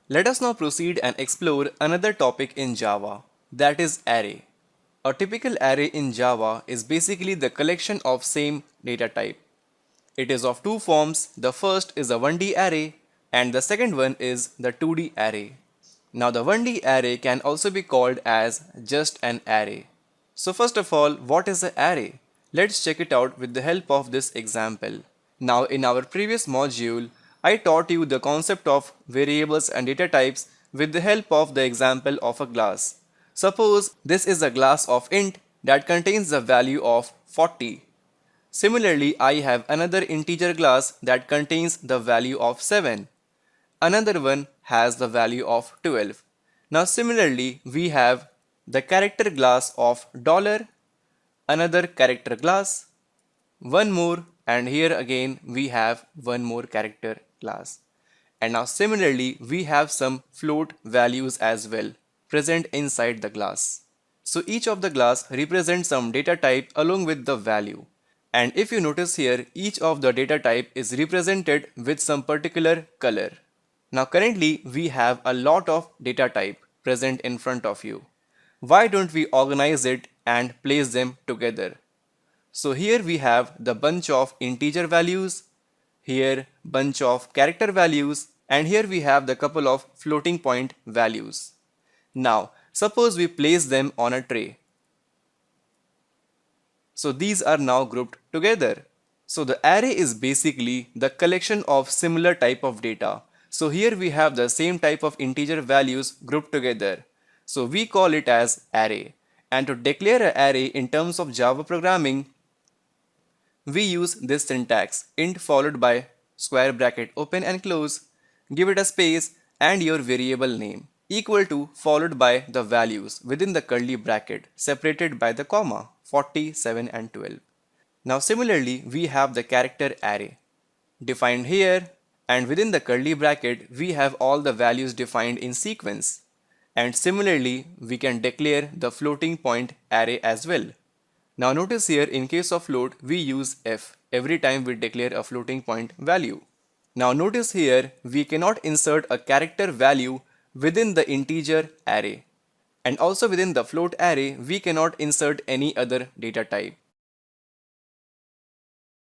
Let us now proceed and explore another topic in Java, that is array. A typical array in Java is basically the collection of same data type. It is of two forms. The first is a 1D array and the second one is the 2D array. Now the 1D array can also be called as just an array. So first of all, what is an array? Let's check it out with the help of this example. Now in our previous module, I taught you the concept of variables and data types with the help of the example of a class. Suppose this is a class of int that contains the value of 40. Similarly, I have another integer class that contains the value of 7. Another one has the value of 12. Now similarly, we have the character class of dollar, another character class, one more, and here again we have one more character class. And now similarly, we have some float values as well present inside the class. So each of the class represents some data type along with the value. And if you notice here, each of the data type is represented with some particular color. Now currently we have a lot of data type present in front of you. Why don't we organize it and place them together? So here we have the bunch of integer values, here bunch of character values, and here we have the couple of floating point values. Now suppose we place them on a tray. So these are now grouped together. So the array is basically the collection of similar type of data. So here we have the same type of integer values grouped together. So we call it as array. And to declare an array in terms of Java programming, we use this syntax: int followed by square bracket open and close, give it a space and your variable name, equal to followed by the values within the curly bracket separated by the comma 40, 7 and 12. Now similarly, we have the character array defined here, and within the curly bracket we have all the values defined in sequence. And similarly, we can declare the floating point array as well. Now notice here, in case of float, we use f every time we declare a floating point value. Now notice here, we cannot insert a character value within the integer array. And also within the float array, we cannot insert any other data type.